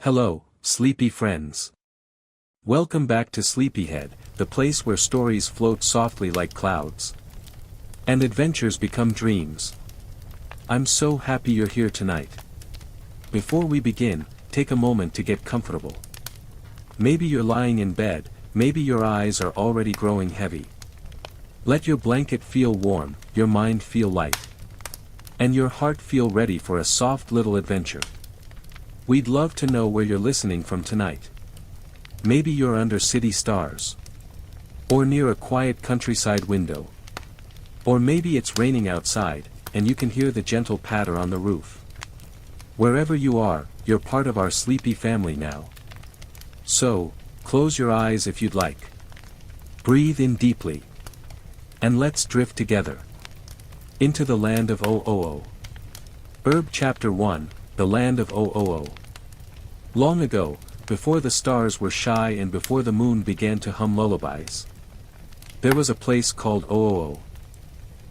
Hello, sleepy friends. Welcome back to Sleepyhead, the place where stories float softly like clouds. And adventures become dreams. I'm so happy you're here tonight. Before we begin, take a moment to get comfortable. Maybe you're lying in bed, maybe your eyes are already growing heavy. Let your blanket feel warm, your mind feel light. And your heart feel ready for a soft little adventure. We'd love to know where you're listening from tonight. Maybe you're under city stars. Or near a quiet countryside window. Or maybe it's raining outside, and you can hear the gentle patter on the roof. Wherever you are, you're part of our sleepy family now. So, close your eyes if you'd like. Breathe in deeply. And let's drift together. Into the Land of Ooo. Herb Chapter 1, The Land of Ooo. Long ago, before the stars were shy and before the moon began to hum lullabies, there was a place called Ooo.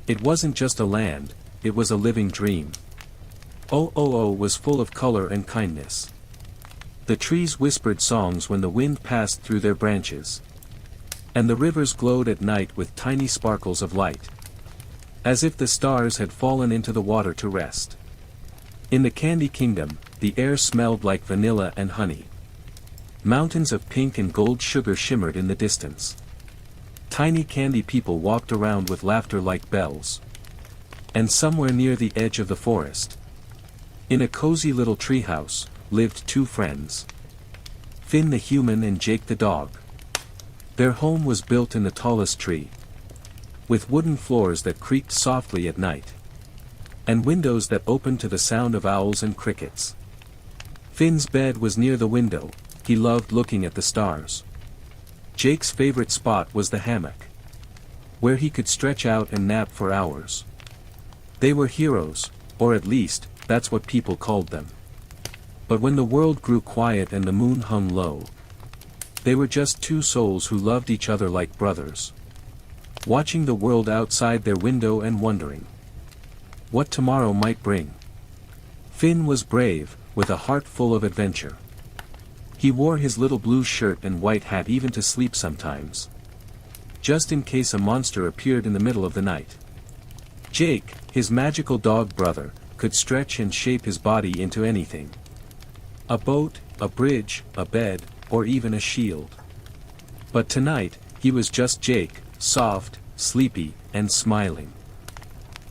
It wasn't just a land, it was a living dream. Ooo was full of color and kindness. The trees whispered songs when the wind passed through their branches. And the rivers glowed at night with tiny sparkles of light, as if the stars had fallen into the water to rest. In the Candy Kingdom, the air smelled like vanilla and honey. Mountains of pink and gold sugar shimmered in the distance. Tiny candy people walked around with laughter like bells. And somewhere near the edge of the forest, in a cozy little treehouse, lived two friends. Finn the human and Jake the dog. Their home was built in the tallest tree, with wooden floors that creaked softly at night, and windows that opened to the sound of owls and crickets. Finn's bed was near the window, he loved looking at the stars. Jake's favorite spot was the hammock, where he could stretch out and nap for hours. They were heroes, or at least, that's what people called them. But when the world grew quiet and the moon hung low, they were just two souls who loved each other like brothers, watching the world outside their window and wondering what tomorrow might bring. Finn was brave, with a heart full of adventure. He wore his little blue shirt and white hat even to sleep sometimes, just in case a monster appeared in the middle of the night. Jake, his magical dog brother, could stretch and shape his body into anything. A boat, a bridge, a bed, or even a shield. But tonight, he was just Jake, soft, sleepy, and smiling.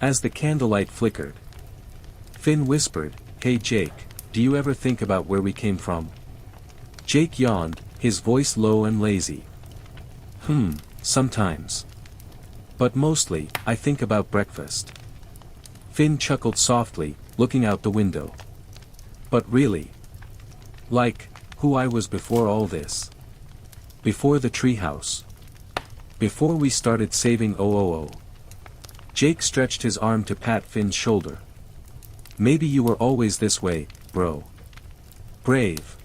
As the candlelight flickered, Finn whispered, "Hey Jake, do you ever think about where we came from?" Jake yawned, his voice low and lazy. Sometimes. But mostly, I think about breakfast." Finn chuckled softly, looking out the window. "But really? Like, who I was before all this? Before the treehouse. Before we started saving Ooo." Jake stretched his arm to pat Finn's shoulder. "Maybe you were always this way, bro. Brave.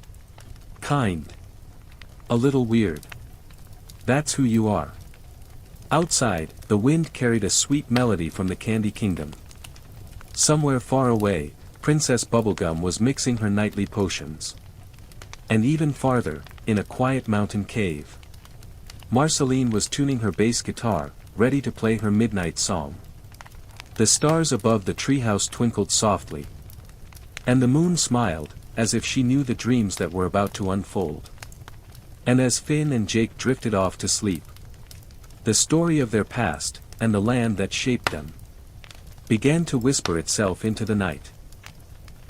Kind. A little weird. That's who you are." Outside, the wind carried a sweet melody from the Candy Kingdom. Somewhere far away, Princess Bubblegum was mixing her nightly potions. And even farther, in a quiet mountain cave, Marceline was tuning her bass guitar, ready to play her midnight song. The stars above the treehouse twinkled softly. And the moon smiled, as if she knew the dreams that were about to unfold. And as Finn and Jake drifted off to sleep, the story of their past, and the land that shaped them, began to whisper itself into the night.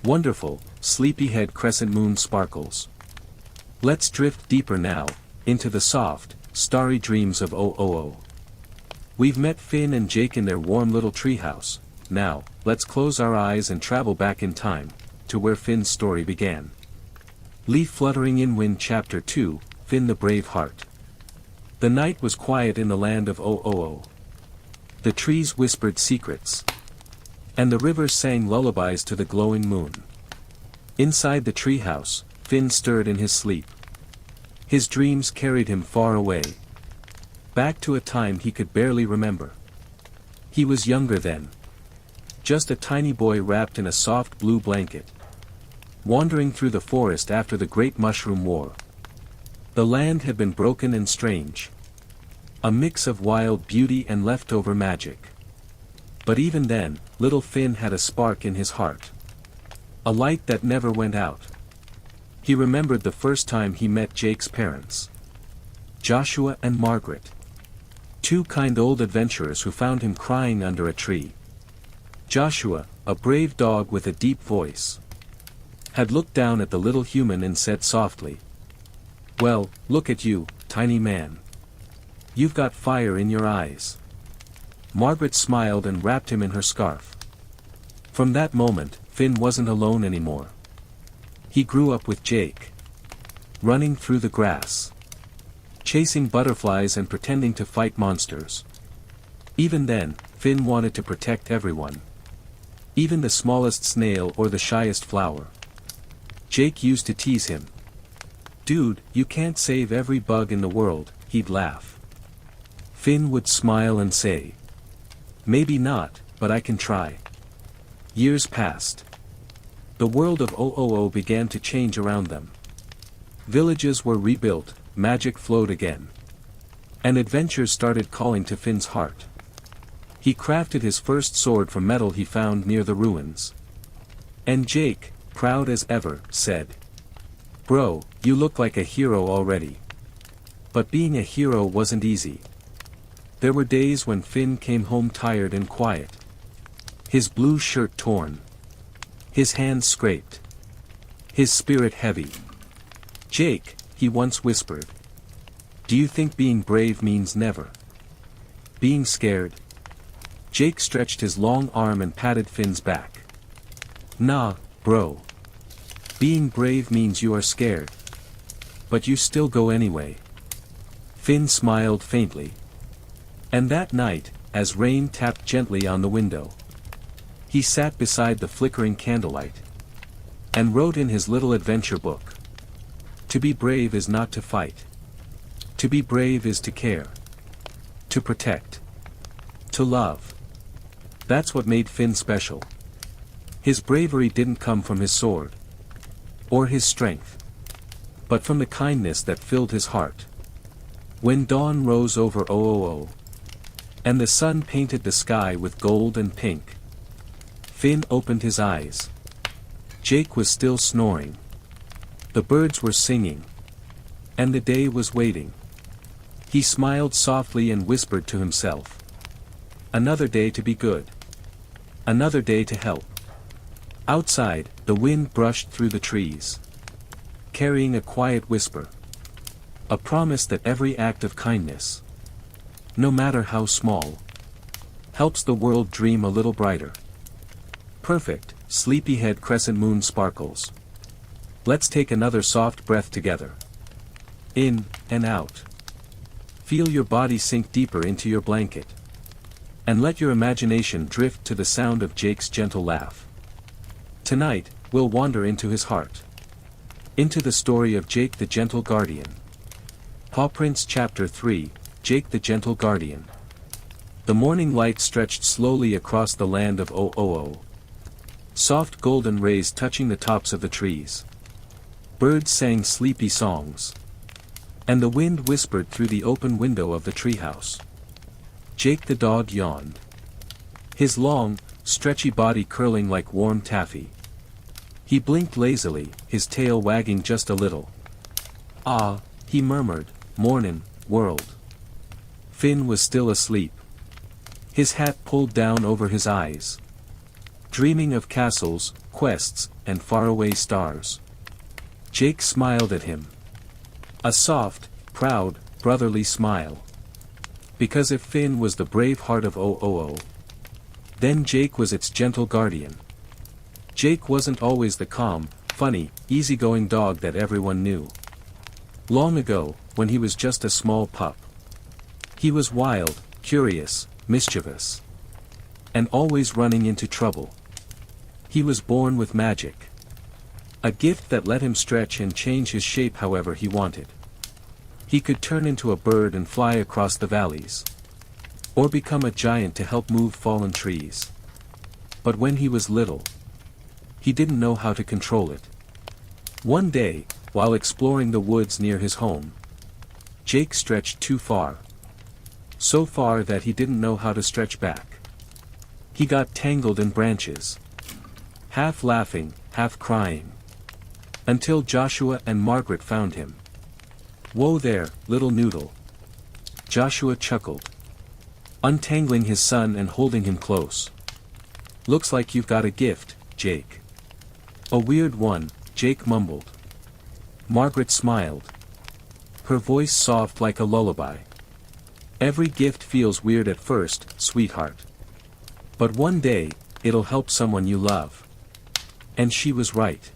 Wonderful, Sleepyhead crescent moon sparkles. Let's drift deeper now, into the soft, starry dreams of Ooo. We've met Finn and Jake in their warm little treehouse. Now, let's close our eyes and travel back in time, to where Finn's story began. Leaf Fluttering in Wind Chapter 2, Finn the Brave Heart. The night was quiet in the land of Ooo. The trees whispered secrets, and the rivers sang lullabies to the glowing moon. Inside the treehouse, Finn stirred in his sleep. His dreams carried him far away, back to a time he could barely remember. He was younger then, just a tiny boy wrapped in a soft blue blanket. wandering through the forest after the Great Mushroom War. The land had been broken and strange. A mix of wild beauty and leftover magic. But even then, little Finn had a spark in his heart. A light that never went out. He remembered the first time he met Jake's parents. Joshua and Margaret. Two kind old adventurers who found him crying under a tree. Joshua, a brave dog with a deep voice, had looked down at the little human and said softly, "Well, look at you, tiny man. You've got fire in your eyes." Margaret smiled and wrapped him in her scarf. From that moment, Finn wasn't alone anymore. He grew up with Jake. Running through the grass. Chasing butterflies and pretending to fight monsters. Even then, Finn wanted to protect everyone. Even the smallest snail or the shyest flower. Jake used to tease him. "Dude, you can't save every bug in the world," he'd laugh. Finn would smile and say, "Maybe not, but I can try." Years passed. The world of OOO began to change around them. Villages were rebuilt, magic flowed again. And adventures started calling to Finn's heart. He crafted his first sword from metal he found near the ruins. And Jake, proud as ever, said, "Bro, you look like a hero already." But being a hero wasn't easy. There were days when Finn came home tired and quiet. His blue shirt torn. His hands scraped. His spirit heavy. "Jake," he once whispered. "Do you think being brave means never being scared?" Jake stretched his long arm and patted Finn's back. "Nah, bro. Being brave means you are scared. But you still go anyway." Finn smiled faintly. And that night, as rain tapped gently on the window, he sat beside the flickering candlelight and wrote in his little adventure book. To be brave is not to fight. To be brave is to care. To protect. To love. That's what made Finn special. His bravery didn't come from his sword. Or his strength. But from the kindness that filled his heart. When dawn rose over OOO. And the sun painted the sky with gold and pink. Finn opened his eyes. Jake was still snoring. The birds were singing. And the day was waiting. He smiled softly and whispered to himself. Another day to be good. Another day to help. Outside, the wind brushed through the trees. Carrying a quiet whisper. A promise that every act of kindness, no matter how small, helps the world dream a little brighter. Perfect, Sleepyhead crescent moon sparkles. Let's take another soft breath together. In, and out. Feel your body sink deeper into your blanket. And let your imagination drift to the sound of Jake's gentle laugh. Tonight, we'll wander into his heart. Into the story of Jake the Gentle Guardian. Paw Prints Chapter 3, Jake the Gentle Guardian. The morning light stretched slowly across the land of OOO. Soft golden rays touching the tops of the trees. Birds sang sleepy songs. And the wind whispered through the open window of the treehouse. Jake the dog yawned. His long, stretchy body curling like warm taffy. He blinked lazily, his tail wagging just a little. "Ah," he murmured, "mornin', world." Finn was still asleep. His hat pulled down over his eyes. Dreaming of castles, quests, and faraway stars. Jake smiled at him. A soft, proud, brotherly smile. Because if Finn was the brave heart of OOO, then Jake was its gentle guardian. Jake wasn't always the calm, funny, easygoing dog that everyone knew. Long ago, when he was just a small pup, he was wild, curious, mischievous, and always running into trouble. He was born with magic. A gift that let him stretch and change his shape however he wanted. He could turn into a bird and fly across the valleys. Or become a giant to help move fallen trees. But when he was little, he didn't know how to control it. One day, while exploring the woods near his home, Jake stretched too far. So far that he didn't know how to stretch back. He got tangled in branches, half laughing, half crying, until Joshua and Margaret found him. "Whoa there, little noodle," Joshua chuckled, untangling his son and holding him close. "Looks like you've got a gift, Jake." "A weird one," Jake mumbled. Margaret smiled, her voice soft like a lullaby. "Every gift feels weird at first, sweetheart. But one day, it'll help someone you love." And she was right.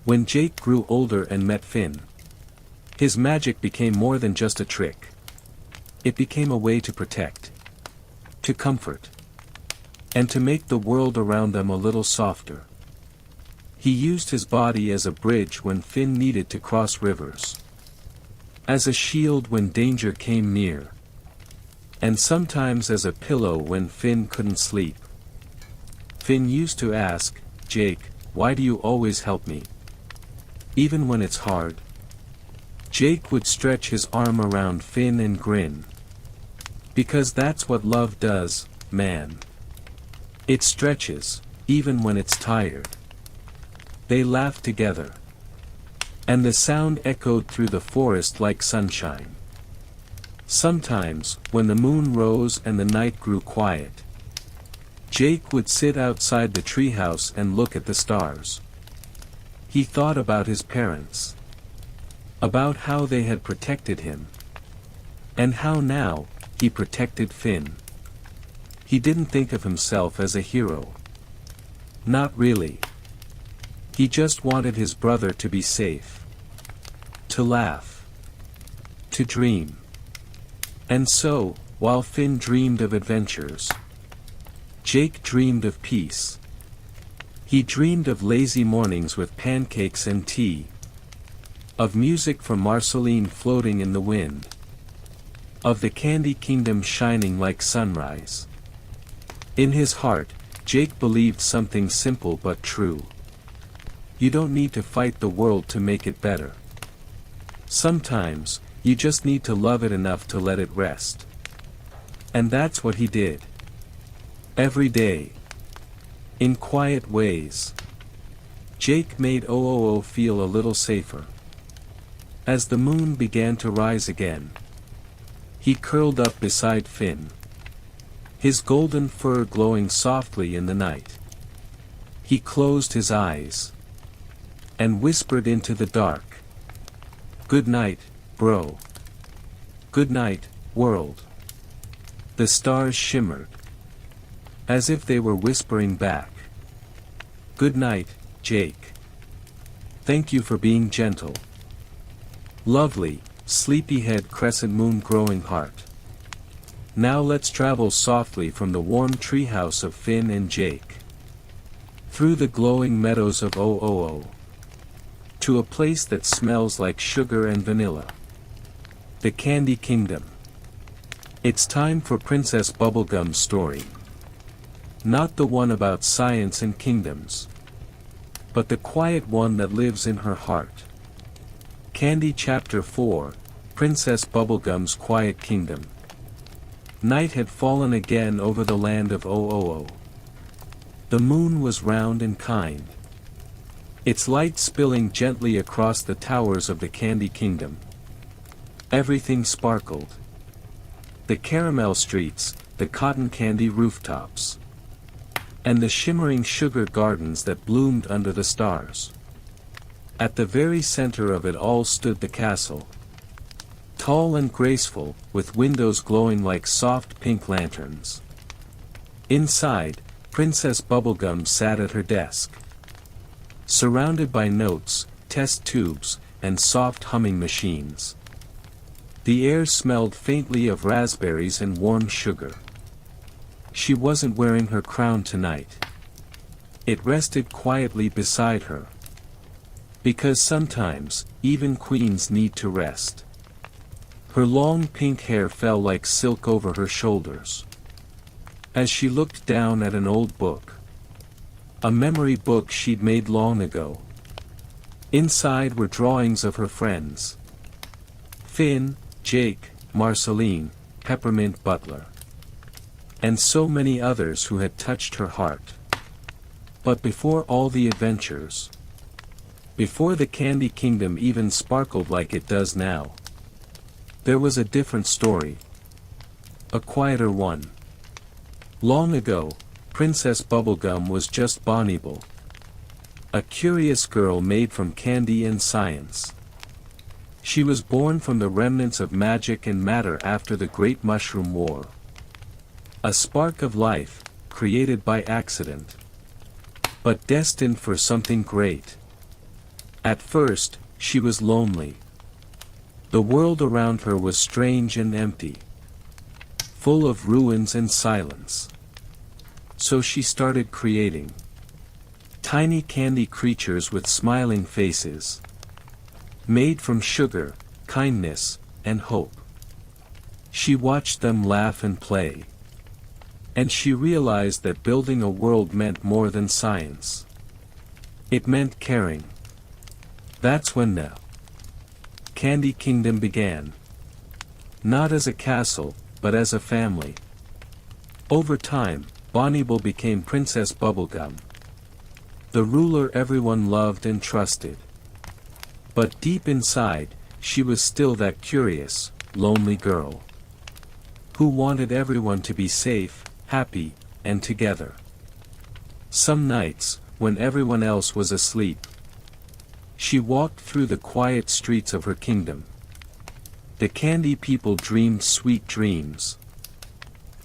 When Jake grew older and met Finn, his magic became more than just a trick. It became a way to protect, to comfort, and to make the world around them a little softer. He used his body as a bridge when Finn needed to cross rivers, as a shield when danger came near, and sometimes as a pillow when Finn couldn't sleep. Finn used to ask, "Jake, why do you always help me? Even when it's hard?" Jake would stretch his arm around Finn and grin. "Because that's what love does, man. It stretches, even when it's tired." They laughed together, and the sound echoed through the forest like sunshine. Sometimes, when the moon rose and the night grew quiet, Jake would sit outside the treehouse and look at the stars. He thought about his parents, about how they had protected him, and how now, he protected Finn. He didn't think of himself as a hero. Not really. He just wanted his brother to be safe, to laugh, to dream. And so, while Finn dreamed of adventures, Jake dreamed of peace. He dreamed of lazy mornings with pancakes and tea, of music from Marceline floating in the wind, of the Candy Kingdom shining like sunrise. In his heart, Jake believed something simple but true. You don't need to fight the world to make it better. Sometimes, you just need to love it enough to let it rest. And that's what he did. Every day. In quiet ways. Jake made Ooo feel a little safer. As the moon began to rise again, he curled up beside Finn, his golden fur glowing softly in the night. He closed his eyes and whispered into the dark, "Good night, bro. Good night, world." The stars shimmered, as if they were whispering back, "Good night, Jake. Thank you for being gentle." Lovely, sleepyhead crescent moon growing heart. Now let's travel softly from the warm treehouse of Finn and Jake, through the glowing meadows of Ooo, to a place that smells like sugar and vanilla. The Candy Kingdom. It's time for Princess Bubblegum's story. Not the one about science and kingdoms, but the quiet one that lives in her heart. Candy Chapter 4, Princess Bubblegum's Quiet Kingdom. Night had fallen again over the land of Ooo. The moon was round and kind, its light spilling gently across the towers of the Candy Kingdom. Everything sparkled. The caramel streets, the cotton candy rooftops, and the shimmering sugar gardens that bloomed under the stars. At the very center of it all stood the castle, tall and graceful, with windows glowing like soft pink lanterns. Inside, Princess Bubblegum sat at her desk, surrounded by notes, test tubes, and soft humming machines. The air smelled faintly of raspberries and warm sugar. She wasn't wearing her crown tonight. It rested quietly beside her. Because sometimes, even queens need to rest. Her long pink hair fell like silk over her shoulders, as she looked down at an old book. A memory book she'd made long ago. Inside were drawings of her friends. Finn, Jake, Marceline, Peppermint Butler. And so many others who had touched her heart. But before all the adventures, before the Candy Kingdom even sparkled like it does now, there was a different story. A quieter one. Long ago, Princess Bubblegum was just Bonnible. A curious girl made from candy and science. She was born from the remnants of magic and matter after the Great Mushroom War. A spark of life, created by accident. But destined for something great. At first, she was lonely. The world around her was strange and empty. Full of ruins and silence. So she started creating. Tiny candy creatures with smiling faces. Made from sugar, kindness, and hope. She watched them laugh and play. And she realized that building a world meant more than science. It meant caring. That's when the Candy Kingdom began. Not as a castle, but as a family. Over time, Bonnible became Princess Bubblegum. The ruler everyone loved and trusted. But deep inside, she was still that curious, lonely girl. Who wanted everyone to be safe, happy, and together. Some nights, when everyone else was asleep, she walked through the quiet streets of her kingdom. The candy people dreamed sweet dreams.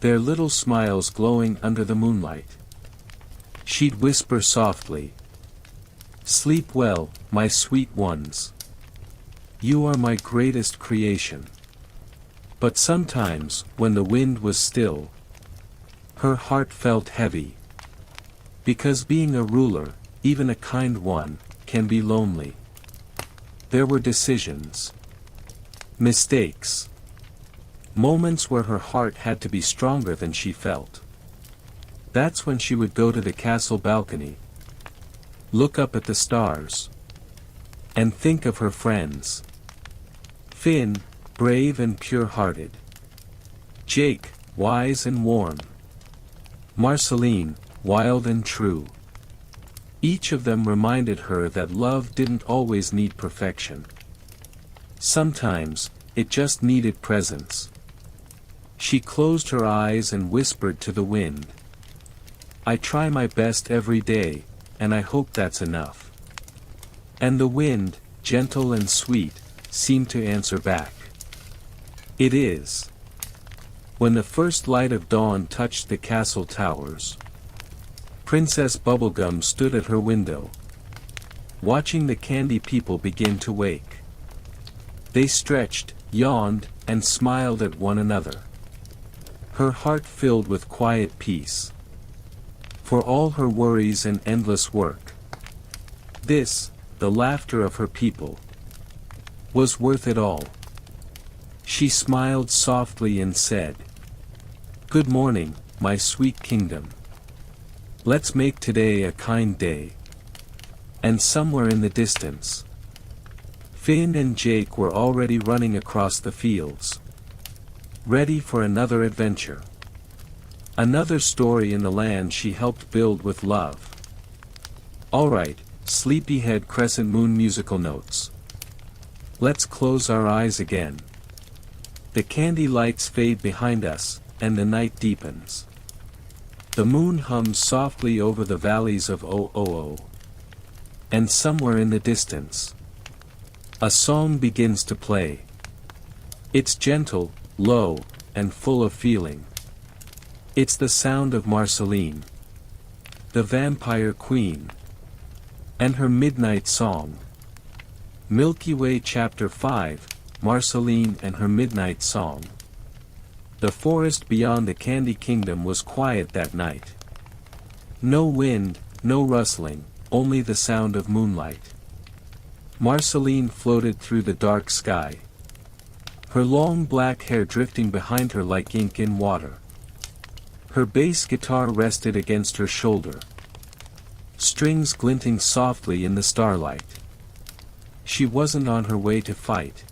Their little smiles glowing under the moonlight. She'd whisper softly, "Sleep well, my sweet ones. You are my greatest creation." But sometimes, when the wind was still, her heart felt heavy. Because being a ruler, even a kind one, can be lonely. There were decisions. Mistakes. Moments where her heart had to be stronger than she felt. That's when she would go to the castle balcony. Look up at the stars. And think of her friends. Finn, brave and pure-hearted. Jake, wise and warm. Marceline, wild and true. Each of them reminded her that love didn't always need perfection. Sometimes, it just needed presence. She closed her eyes and whispered to the wind. "I try my best every day, and I hope that's enough." And the wind, gentle and sweet, seemed to answer back. "It is." When the first light of dawn touched the castle towers, Princess Bubblegum stood at her window, watching the candy people begin to wake. They stretched, yawned, and smiled at one another. Her heart filled with quiet peace. For all her worries and endless work, this, the laughter of her people, was worth it all. She smiled softly and said, "Good morning, my sweet kingdom. Let's make today a kind day." And somewhere in the distance, Finn and Jake were already running across the fields, ready for another adventure. Another story in the land she helped build with love. Alright, Sleepyhead Crescent Moon musical notes. Let's close our eyes again. The candy lights fade behind us, and the night deepens. The moon hums softly over the valleys of Ooo. And somewhere in the distance, a song begins to play. It's gentle, low, and full of feeling. It's the sound of Marceline, the vampire queen, and her midnight song. Milky Way Chapter 5, Marceline and her midnight song. The forest beyond the Candy Kingdom was quiet that night. No wind, no rustling, only the sound of moonlight. Marceline floated through the dark sky, her long black hair drifting behind her like ink in water. Her bass guitar rested against her shoulder, strings glinting softly in the starlight. She wasn't on her way to fight.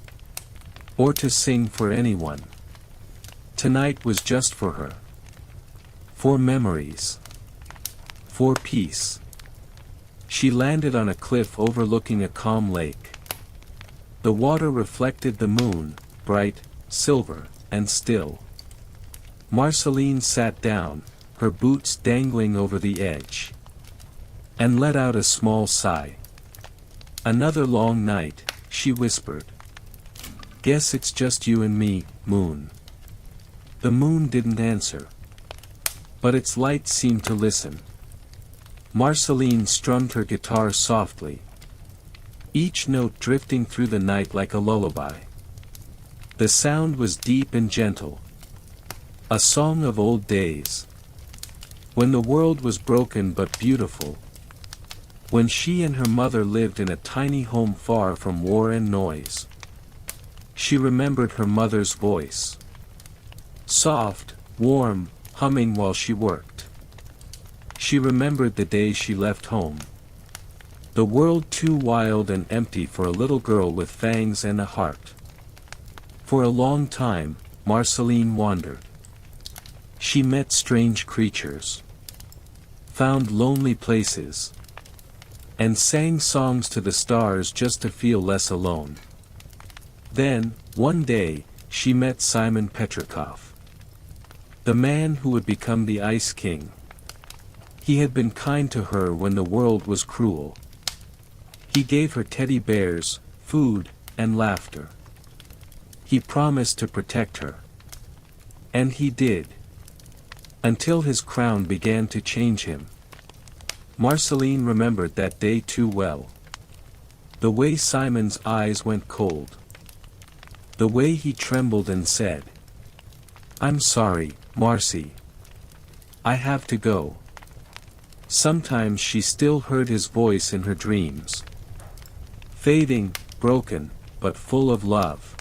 Or to sing for anyone. Tonight was just for her. For memories. For peace. She landed on a cliff overlooking a calm lake. The water reflected the moon, bright, silver, and still. Marceline sat down, her boots dangling over the edge. And let out a small sigh. Another long night, she whispered. Guess it's just you and me, moon. The moon didn't answer. But its light seemed to listen. Marceline strummed her guitar softly. Each note drifting through the night like a lullaby. The sound was deep and gentle. A song of old days. When the world was broken but beautiful. When she and her mother lived in a tiny home far from war and noise. She remembered her mother's voice. Soft, warm, humming while she worked. She remembered the day she left home. The world too wild and empty for a little girl with fangs and a heart. For a long time, Marceline wandered. She met strange creatures. Found lonely places. And sang songs to the stars just to feel less alone. Then, one day, she met Simon Petrikov. The man who would become the Ice King. He had been kind to her when the world was cruel. He gave her teddy bears, food, and laughter. He promised to protect her. And he did. Until his crown began to change him. Marceline remembered that day too well. The way Simon's eyes went cold. The way he trembled and said, "I'm sorry, Marcy. I have to go." Sometimes she still heard his voice in her dreams. Fading, broken, but full of love.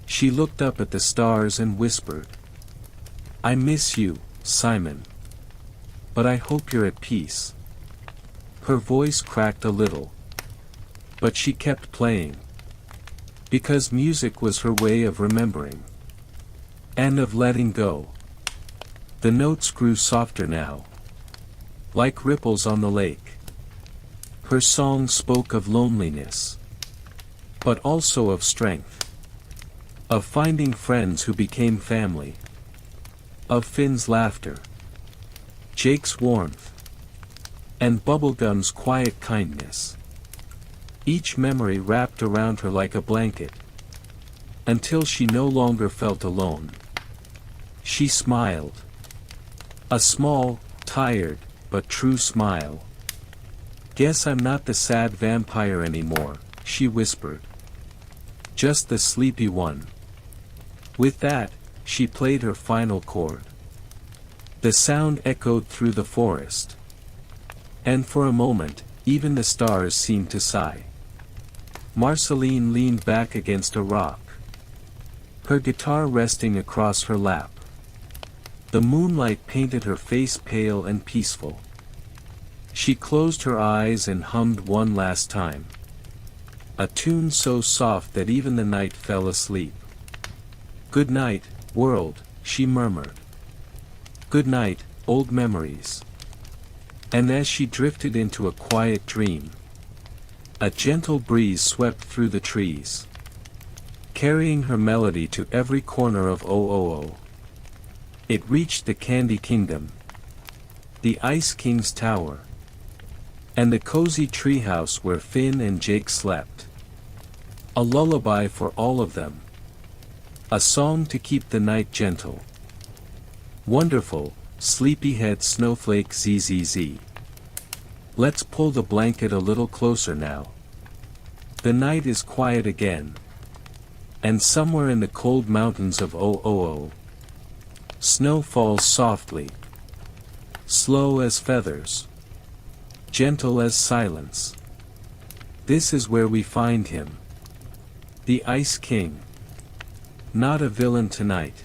She looked up at the stars and whispered, "I miss you, Simon. But I hope you're at peace." Her voice cracked a little. But she kept playing. Because music was her way of remembering. And of letting go. The notes grew softer now. Like ripples on the lake. Her song spoke of loneliness. But also of strength. Of finding friends who became family. Of Finn's laughter. Jake's warmth. And Bubblegum's quiet kindness. Each memory wrapped around her like a blanket. Until she no longer felt alone. She smiled. A small, tired, but true smile. "Guess I'm not the sad vampire anymore," she whispered. "Just the sleepy one." With that, she played her final chord. The sound echoed through the forest. And for a moment, even the stars seemed to sigh. Marceline leaned back against a rock. Her guitar resting across her lap. The moonlight painted her face pale and peaceful. She closed her eyes and hummed one last time. A tune so soft that even the night fell asleep. "Good night, world," she murmured. "Good night, old memories." And as she drifted into a quiet dream, a gentle breeze swept through the trees, carrying her melody to every corner of Ooo. It reached the Candy Kingdom, the Ice King's tower, and the cozy treehouse where Finn and Jake slept. A lullaby for all of them. A song to keep the night gentle. Wonderful, Sleepyhead Snowflake ZZZ. Let's pull the blanket a little closer now. The night is quiet again. And somewhere in the cold mountains of Ooo, snow falls softly. Slow as feathers. Gentle as silence. This is where we find him. The Ice King. Not a villain tonight.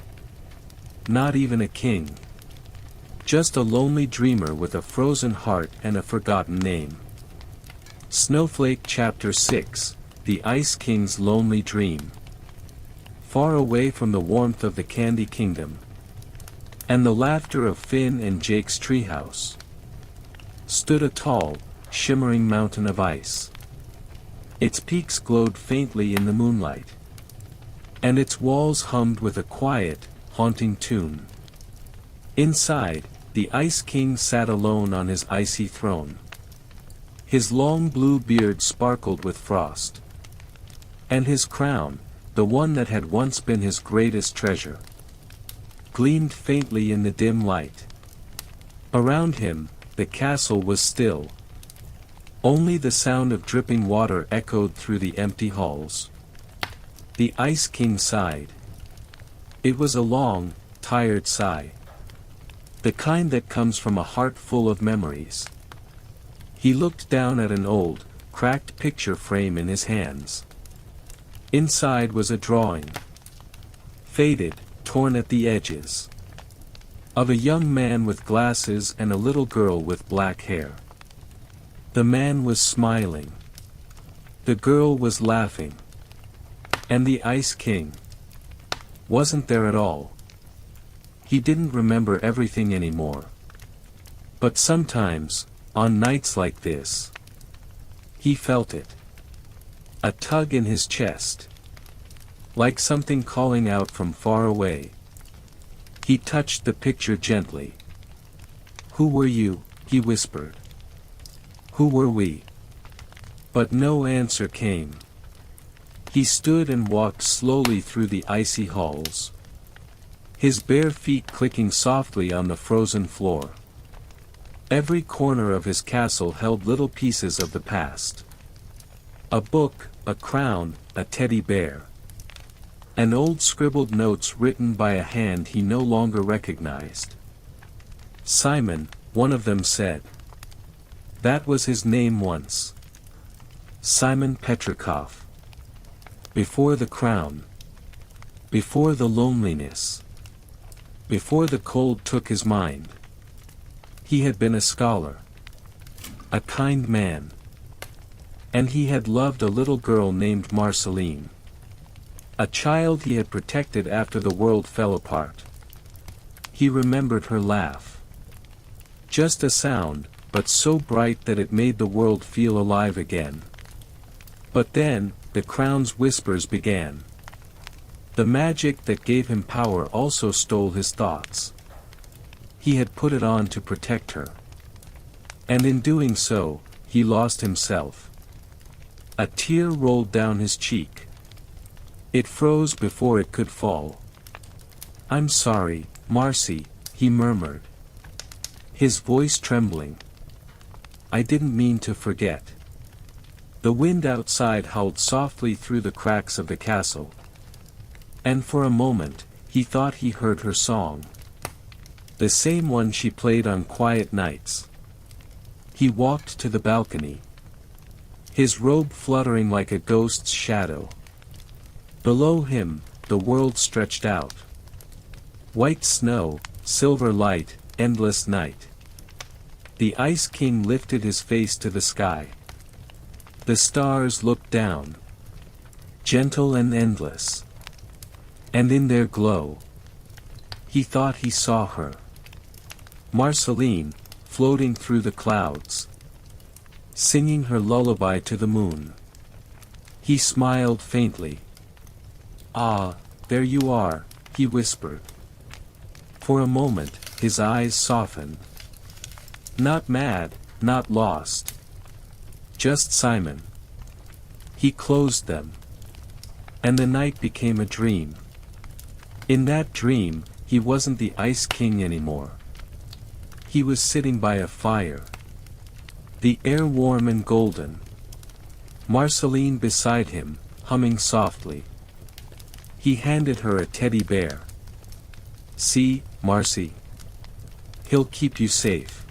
Not even a king. Just a lonely dreamer with a frozen heart and a forgotten name. Snowflake Chapter 6, the Ice King's lonely dream. Far away from the warmth of the Candy Kingdom, and the laughter of Finn and Jake's treehouse, stood a tall, shimmering mountain of ice. Its peaks glowed faintly in the moonlight, and its walls hummed with a quiet, haunting tune. Inside, the Ice King sat alone on his icy throne. His long blue beard sparkled with frost, and his crown, the one that had once been his greatest treasure, gleamed faintly in the dim light. Around him, the castle was still. Only the sound of dripping water echoed through the empty halls. The Ice King sighed. It was a long, tired sigh, the kind that comes from a heart full of memories. He looked down at an old, cracked picture frame in his hands. Inside was a drawing, faded, torn at the edges, of a young man with glasses and a little girl with black hair. The man was smiling. The girl was laughing. And the Ice King wasn't there at all. He didn't remember everything anymore. But sometimes, on nights like this, he felt it. A tug in his chest, like something calling out from far away. He touched the picture gently. "Who were you?" he whispered. "Who were we?" But no answer came. He stood and walked slowly through the icy halls, his bare feet clicking softly on the frozen floor. Every corner of his castle held little pieces of the past. A book, a crown, a teddy bear, and old scribbled notes written by a hand he no longer recognized. Simon, one of them said. That was his name once. Simon Petrikov. Before the crown. Before the loneliness. Before the cold took his mind. He had been a scholar. A kind man. And he had loved a little girl named Marceline. A child he had protected after the world fell apart. He remembered her laugh. Just a sound, but so bright that it made the world feel alive again. But then, the crown's whispers began. The magic that gave him power also stole his thoughts. He had put it on to protect her. And in doing so, he lost himself. A tear rolled down his cheek. It froze before it could fall. "I'm sorry, Marcy," he murmured, his voice trembling. "I didn't mean to forget." The wind outside howled softly through the cracks of the castle. And for a moment, he thought he heard her song. The same one she played on quiet nights. He walked to the balcony, his robe fluttering like a ghost's shadow. Below him, the world stretched out. White snow, silver light, endless night. The Ice King lifted his face to the sky. The stars looked down, gentle and endless. And in their glow, he thought he saw her. Marceline, floating through the clouds, singing her lullaby to the moon. He smiled faintly. "Ah, there you are," he whispered. For a moment, his eyes softened. Not mad, not lost. Just Simon. He closed them. And the night became a dream. In that dream, he wasn't the Ice King anymore. He was sitting by a fire. The air warm and golden. Marceline beside him, humming softly. He handed her a teddy bear. "See, Marcy. He'll keep you safe."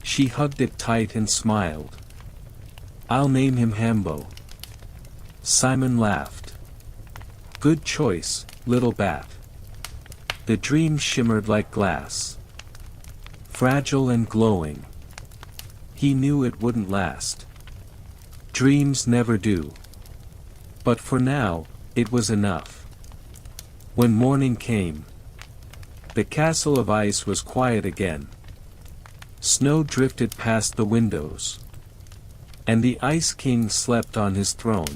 She hugged it tight and smiled. "I'll name him Hambo." Simon laughed. "Good choice, little bat." The dream shimmered like glass, fragile and glowing. He knew it wouldn't last. Dreams never do. But for now, it was enough. When morning came, the castle of ice was quiet again. Snow drifted past the windows. And the Ice King slept on his throne,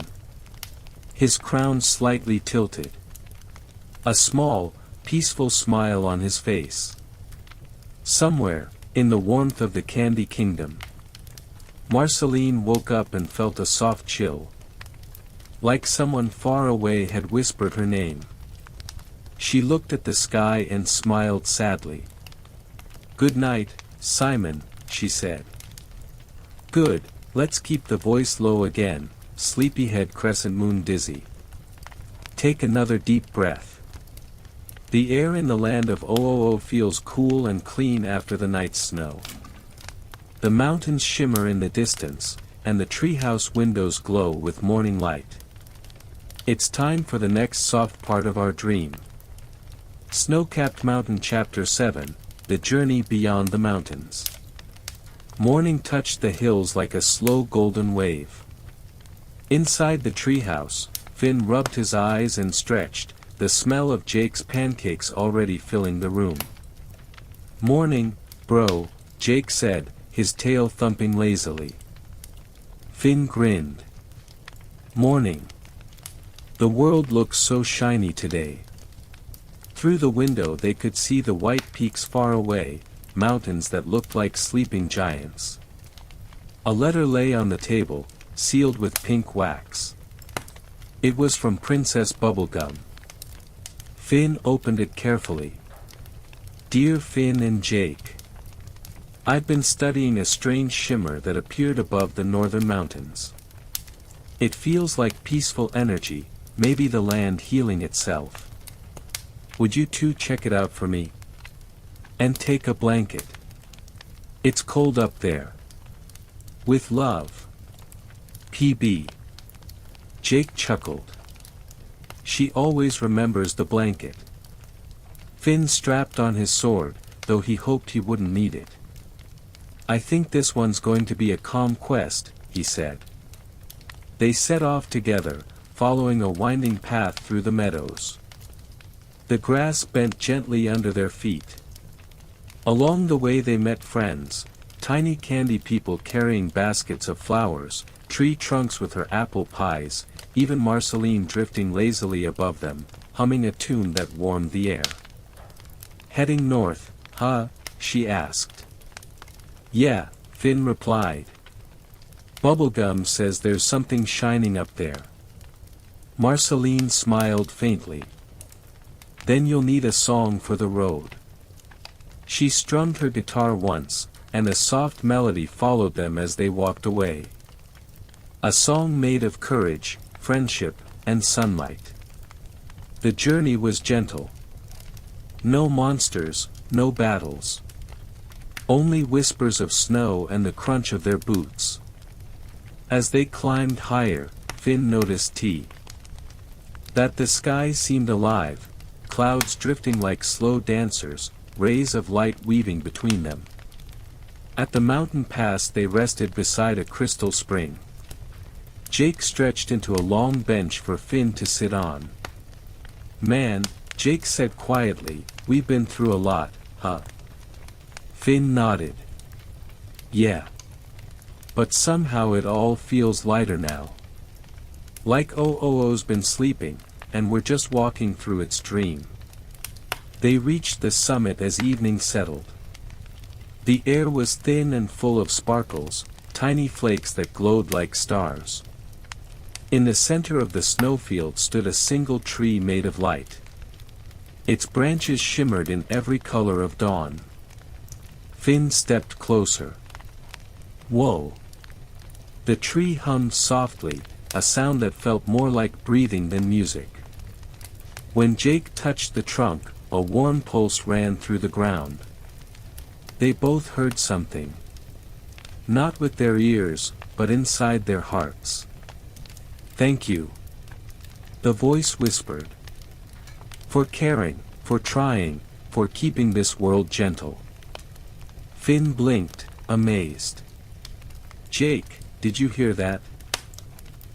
his crown slightly tilted. A small, peaceful smile on his face. Somewhere, in the warmth of the Candy Kingdom, Marceline woke up and felt a soft chill. Like someone far away had whispered her name. She looked at the sky and smiled sadly. "Good night, Simon," she said. "Good, let's keep the voice low again, Sleepyhead Crescent Moon Dizzy. Take another deep breath. The air in the land of Ooo feels cool and clean after the night's snow. The mountains shimmer in the distance, and the treehouse windows glow with morning light. It's time for the next soft part of our dream. Snow-Capped Mountain Chapter 7, The Journey Beyond the Mountains." Morning touched the hills like a slow golden wave. Inside the treehouse, Finn rubbed his eyes and stretched, the smell of Jake's pancakes already filling the room. "Morning, bro," Jake said, his tail thumping lazily. Finn grinned. "Morning. The world looks so shiny today." Through the window they could see the white peaks far away, mountains that looked like sleeping giants. A letter lay on the table, sealed with pink wax. It was from Princess Bubblegum. Finn opened it carefully. "Dear Finn and Jake, I've been studying a strange shimmer that appeared above the northern mountains. It feels like peaceful energy, maybe the land healing itself. Would you two check it out for me? And take a blanket. It's cold up there. With love. PB." Jake chuckled. She always remembers the blanket. Finn strapped on his sword, though he hoped he wouldn't need it. "I think this one's going to be a calm quest," he said. They set off together, following a winding path through the meadows. The grass bent gently under their feet. Along the way they met friends, tiny candy people carrying baskets of flowers, tree trunks with her apple pies, even Marceline drifting lazily above them, humming a tune that warmed the air. "Heading north, huh?" she asked. "Yeah," Finn replied. "Bubblegum says there's something shining up there." Marceline smiled faintly. "Then you'll need a song for the road." She strummed her guitar once, and a soft melody followed them as they walked away. A song made of courage, friendship, and sunlight. The journey was gentle. No monsters, no battles. Only whispers of snow and the crunch of their boots. As they climbed higher, Finn noticed that the sky seemed alive, clouds drifting like slow dancers, rays of light weaving between them. At the mountain pass they rested beside a crystal spring. Jake stretched into a long bench for Finn to sit on. "Man," Jake said quietly, "we've been through a lot, huh?" Finn nodded. "Yeah. But somehow it all feels lighter now. Like Ooo's been sleeping, and we're just walking through its dream." They reached the summit as evening settled. The air was thin and full of sparkles, tiny flakes that glowed like stars. In the center of the snowfield stood a single tree made of light. Its branches shimmered in every color of dawn. Finn stepped closer. Whoa! The tree hummed softly, a sound that felt more like breathing than music. When Jake touched the trunk, a warm pulse ran through the ground. They both heard something. Not with their ears, but inside their hearts. "Thank you," the voice whispered. "For caring, for trying, for keeping this world gentle." Finn blinked, amazed. "Jake, did you hear that?"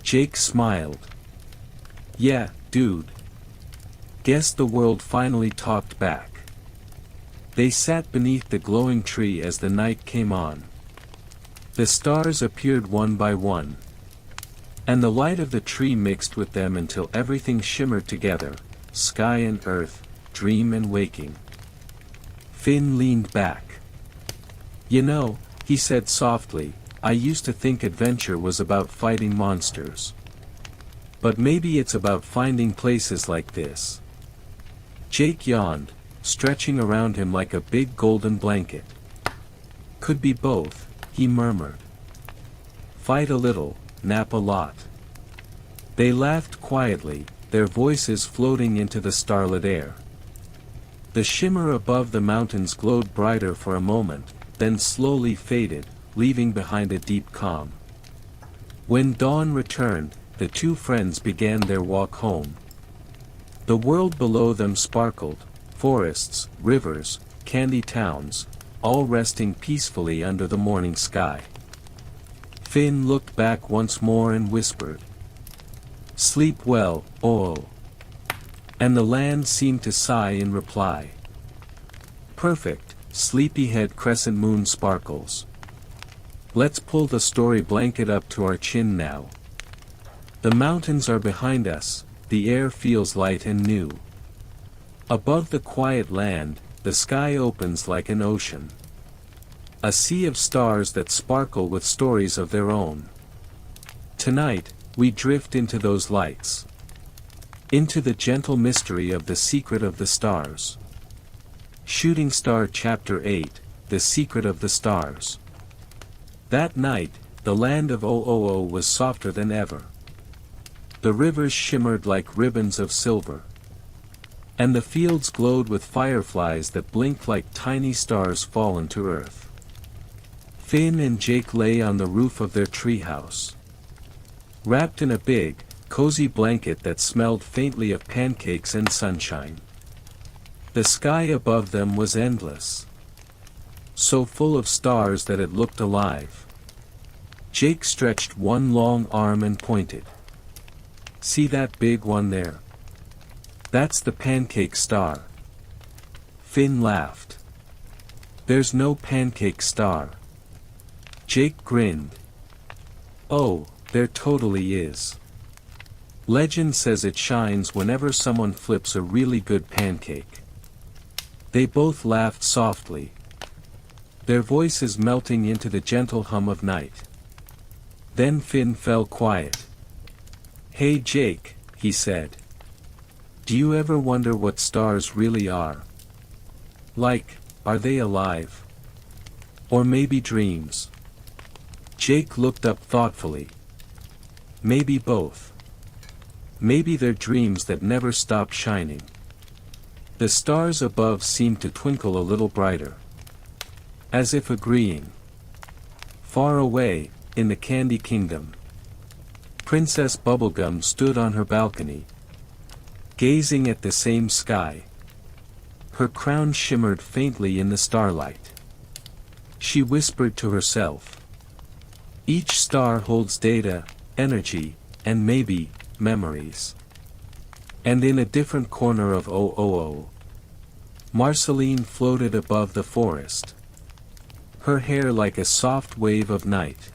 Jake smiled. Yeah, dude. Guess the world finally talked back. They sat beneath the glowing tree as the night came on. The stars appeared one by one. And the light of the tree mixed with them until everything shimmered together, sky and earth, dream and waking. Finn leaned back. You know, he said softly, I used to think adventure was about fighting monsters. But maybe it's about finding places like this. Jake yawned, stretching around him like a big golden blanket. Could be both, he murmured. Fight a little, nap a lot. They laughed quietly, their voices floating into the starlit air. The shimmer above the mountains glowed brighter for a moment, then slowly faded, leaving behind a deep calm. When dawn returned, the two friends began their walk home. The world below them sparkled, forests, rivers, candy towns, all resting peacefully under the morning sky. Finn looked back once more and whispered, "Sleep well, Ooo." And the land seemed to sigh in reply. Perfect, Sleepyhead crescent moon sparkles. Let's pull the story blanket up to our chin now. The mountains are behind us, the air feels light and new. Above the quiet land, the sky opens like an ocean. A sea of stars that sparkle with stories of their own. Tonight, we drift into those lights. Into the gentle mystery of the secret of the stars. Shooting Star Chapter 8, The Secret of the Stars. That night, the land of Ooo was softer than ever. The rivers shimmered like ribbons of silver. And the fields glowed with fireflies that blinked like tiny stars fallen to earth. Finn and Jake lay on the roof of their treehouse. Wrapped in a big, cozy blanket that smelled faintly of pancakes and sunshine. The sky above them was endless. So full of stars that it looked alive. Jake stretched one long arm and pointed. See that big one there? That's the pancake star. Finn laughed. There's no pancake star. Jake grinned. Oh, there totally is. Legend says it shines whenever someone flips a really good pancake. They both laughed softly. Their voices melting into the gentle hum of night. Then Finn fell quiet. Hey Jake, he said. Do you ever wonder what stars really are? Like, are they alive? Or maybe dreams? Jake looked up thoughtfully. Maybe both. Maybe they're dreams that never stop shining. The stars above seemed to twinkle a little brighter. As if agreeing. Far away, in the Candy Kingdom, Princess Bubblegum stood on her balcony, gazing at the same sky. Her crown shimmered faintly in the starlight. She whispered to herself. Each star holds data, energy, and maybe, memories. And in a different corner of Ooo, Marceline floated above the forest. Her hair like a soft wave of night.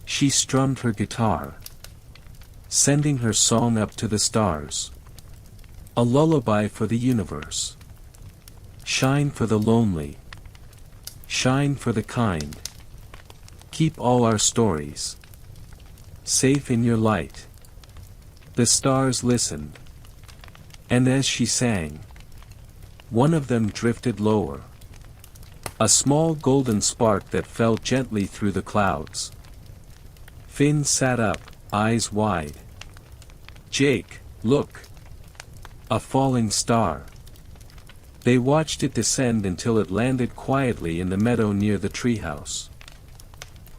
She strummed her guitar, sending her song up to the stars. A lullaby for the universe. Shine for the lonely. Shine for the kind. Keep all our stories safe in your light. The stars listened. And as she sang, one of them drifted lower. A small golden spark that fell gently through the clouds. Finn sat up, eyes wide. Jake, look! A falling star. They watched it descend until it landed quietly in the meadow near the treehouse.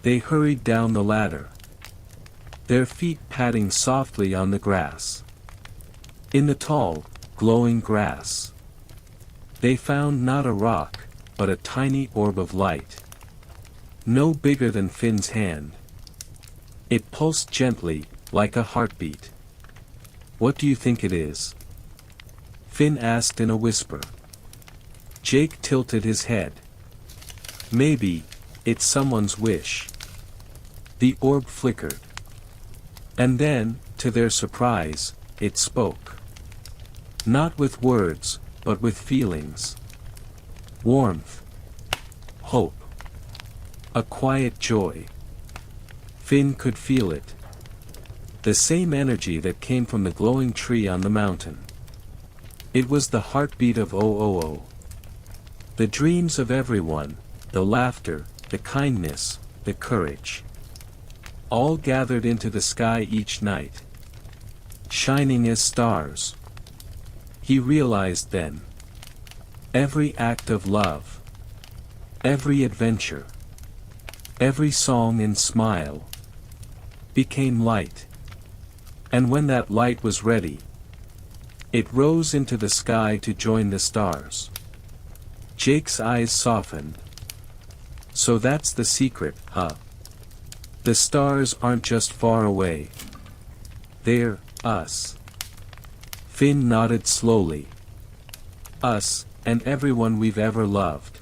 They hurried down the ladder. Their feet padding softly on the grass. In the tall, glowing grass. They found not a rock, but a tiny orb of light. No bigger than Finn's hand. It pulsed gently, like a heartbeat. What do you think it is? Finn asked in a whisper. Jake tilted his head. Maybe, it's someone's wish. The orb flickered. And then, to their surprise, it spoke. Not with words, but with feelings. Warmth. Hope. A quiet joy. Finn could feel it. The same energy that came from the glowing tree on the mountain. It was the heartbeat of Ooo. The dreams of everyone, the laughter, the kindness, the courage. All gathered into the sky each night. Shining as stars. He realized then. Every act of love. Every adventure. Every song and smile. Became light. And when that light was ready, it rose into the sky to join the stars. Jake's eyes softened. So that's the secret, huh? The stars aren't just far away. They're us. Finn nodded slowly. Us, and everyone we've ever loved.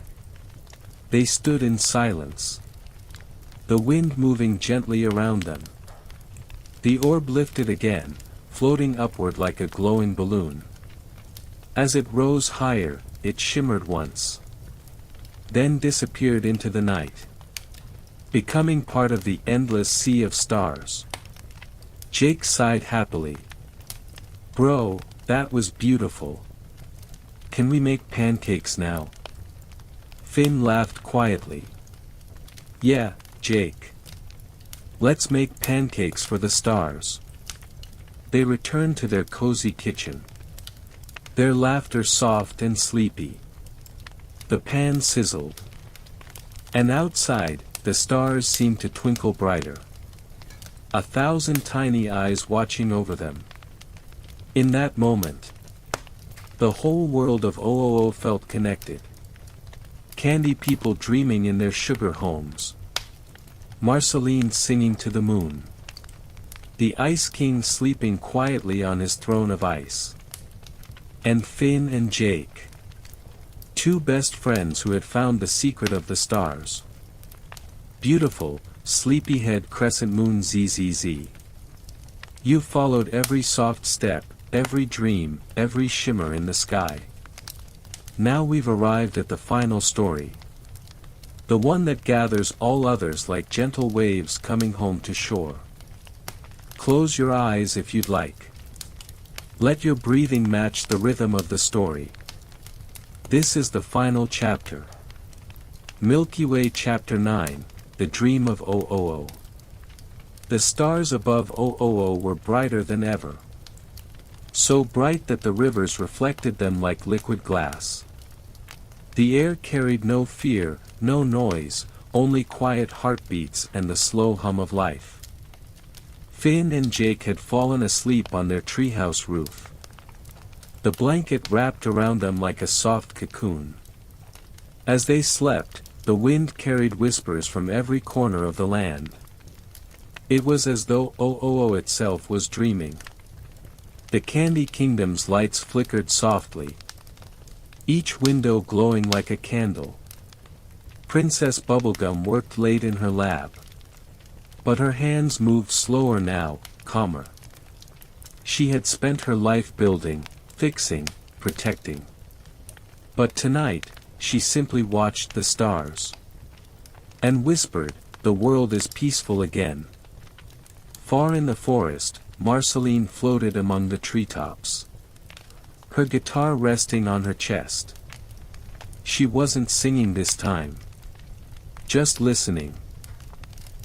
They stood in silence. The wind moving gently around them. The orb lifted again, floating upward like a glowing balloon. As it rose higher, it shimmered once. Then disappeared into the night. Becoming part of the endless sea of stars. Jake sighed happily. Bro, that was beautiful. Can we make pancakes now? Finn laughed quietly. Yeah, Jake. Let's make pancakes for the stars. They returned to their cozy kitchen. Their laughter soft and sleepy. The pan sizzled. And outside, the stars seemed to twinkle brighter. 1,000 tiny eyes watching over them. In that moment, the whole world of Ooo felt connected. Candy people dreaming in their sugar homes. Marceline singing to the moon. The Ice King sleeping quietly on his throne of ice. And Finn and Jake. Two best friends who had found the secret of the stars. Beautiful, Sleepyhead crescent moon ZZZ. You followed every soft step, every dream, every shimmer in the sky. Now we've arrived at the final story. The one that gathers all others like gentle waves coming home to shore. Close your eyes if you'd like. Let your breathing match the rhythm of the story. This is the final chapter. Milky Way Chapter 9, The Dream of Ooo. The stars above Ooo were brighter than ever. So bright that the rivers reflected them like liquid glass. The air carried no fear, no noise, only quiet heartbeats and the slow hum of life. Finn and Jake had fallen asleep on their treehouse roof. The blanket wrapped around them like a soft cocoon. As they slept, the wind carried whispers from every corner of the land. It was as though Ooo itself was dreaming. The Candy Kingdom's lights flickered softly. Each window glowing like a candle. Princess Bubblegum worked late in her lab. But her hands moved slower now, calmer. She had spent her life building, fixing, protecting. But tonight, she simply watched the stars. And whispered, the world is peaceful again. Far in the forest, Marceline floated among the treetops. Her guitar resting on her chest. She wasn't singing this time. Just listening.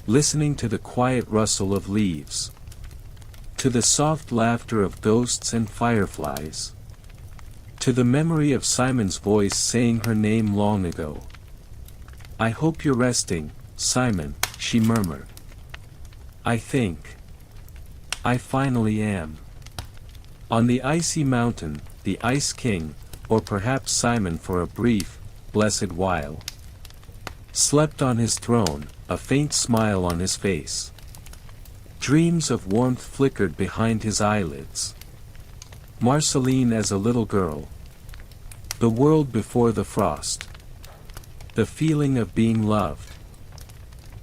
Listening to the quiet rustle of leaves. To the soft laughter of ghosts and fireflies. To the memory of Simon's voice saying her name long ago. I hope you're resting, Simon, she murmured. I think. I finally am. On the icy mountain, the Ice King, or perhaps Simon for a brief, blessed while, slept on his throne, a faint smile on his face. Dreams of warmth flickered behind his eyelids. Marceline as a little girl. The world before the frost. The feeling of being loved.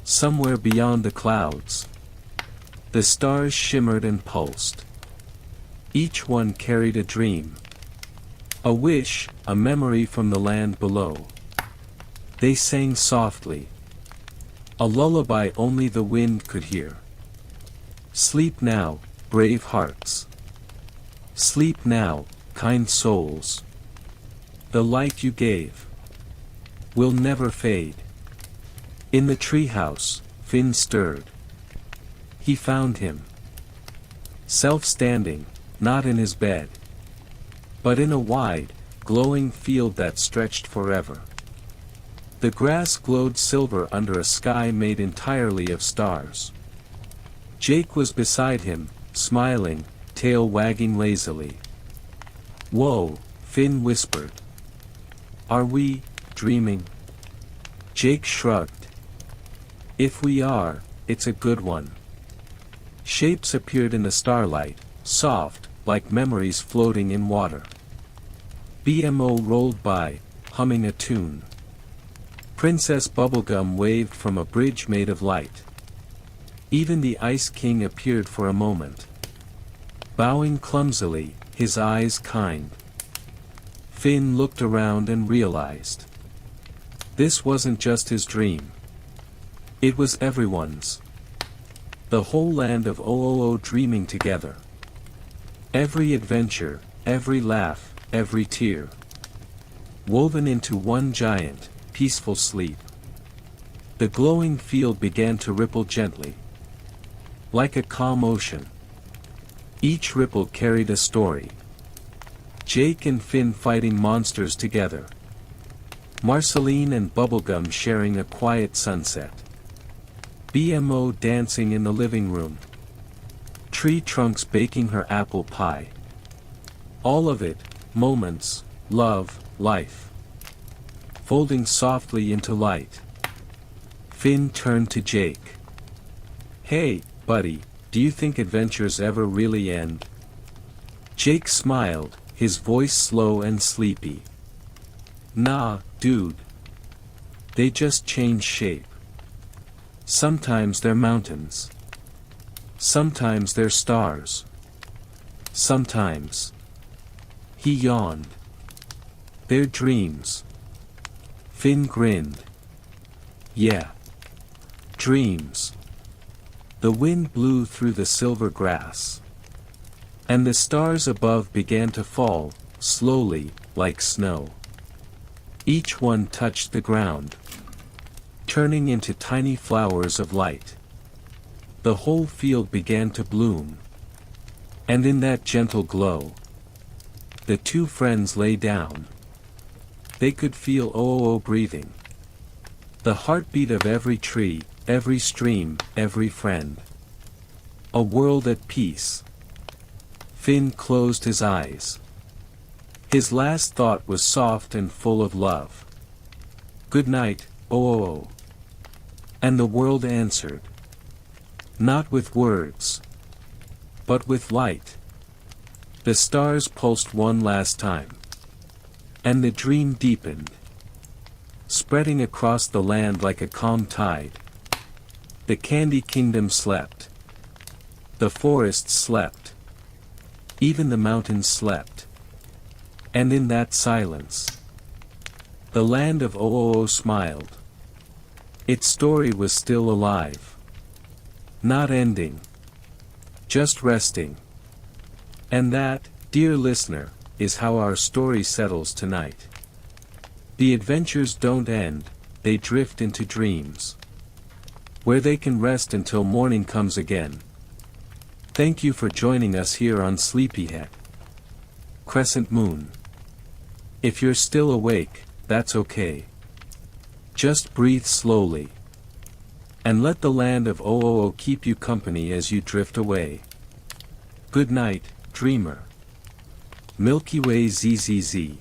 Somewhere beyond the clouds. The stars shimmered and pulsed. Each one carried a dream. A wish, a memory from the land below. They sang softly. A lullaby only the wind could hear. Sleep now, brave hearts. Sleep now, kind souls. The light you gave will never fade. In the treehouse, Finn stirred. He found him. Self-standing, not in his bed, but in a wide, glowing field that stretched forever. The grass glowed silver under a sky made entirely of stars. Jake was beside him, smiling, tail wagging lazily. "Whoa," Finn whispered. "Are we dreaming?" Jake shrugged. "If we are, it's a good one." Shapes appeared in the starlight, soft, like memories floating in water. BMO rolled by, humming a tune. Princess Bubblegum waved from a bridge made of light. Even the Ice King appeared for a moment. Bowing clumsily, his eyes kind. Finn looked around and realized. This wasn't just his dream. It was everyone's. The whole land of Ooo dreaming together. Every adventure, every laugh, every tear. Woven into one giant, peaceful sleep. The glowing field began to ripple gently. Like a calm ocean. Each ripple carried a story. Jake and Finn fighting monsters together. Marceline and Bubblegum sharing a quiet sunset. BMO dancing in the living room. Tree trunks baking her apple pie. All of it, moments, love, life. Folding softly into light. Finn turned to Jake. "Hey, buddy, do you think adventures ever really end?" Jake smiled, his voice slow and sleepy. "Nah, dude. They just change shape. Sometimes they're mountains. Sometimes they're stars. Sometimes." He yawned. "They're dreams." Finn grinned. "Yeah. Dreams." The wind blew through the silver grass. And the stars above began to fall, slowly, like snow. Each one touched the ground, turning into tiny flowers of light. The whole field began to bloom. And in that gentle glow, the two friends lay down. They could feel Ooo breathing. The heartbeat of every tree, every stream, every friend. A world at peace. Finn closed his eyes. His last thought was soft and full of love. "Good night, Ooo." And the world answered. Not with words, but with light. The stars pulsed one last time. And the dream deepened, spreading across the land like a calm tide. The Candy Kingdom slept. The forests slept. Even the mountains slept. And in that silence, the land of Ooo smiled. Its story was still alive. Not ending. Just resting. And that, dear listener, is how our story settles tonight. The adventures don't end, they drift into dreams, where they can rest until morning comes again. Thank you for joining us here on Sleepyhead. Crescent Moon. If you're still awake, that's okay. Just breathe slowly. And let the land of Ooo keep you company as you drift away. Good night, dreamer. Milky Way ZZZ.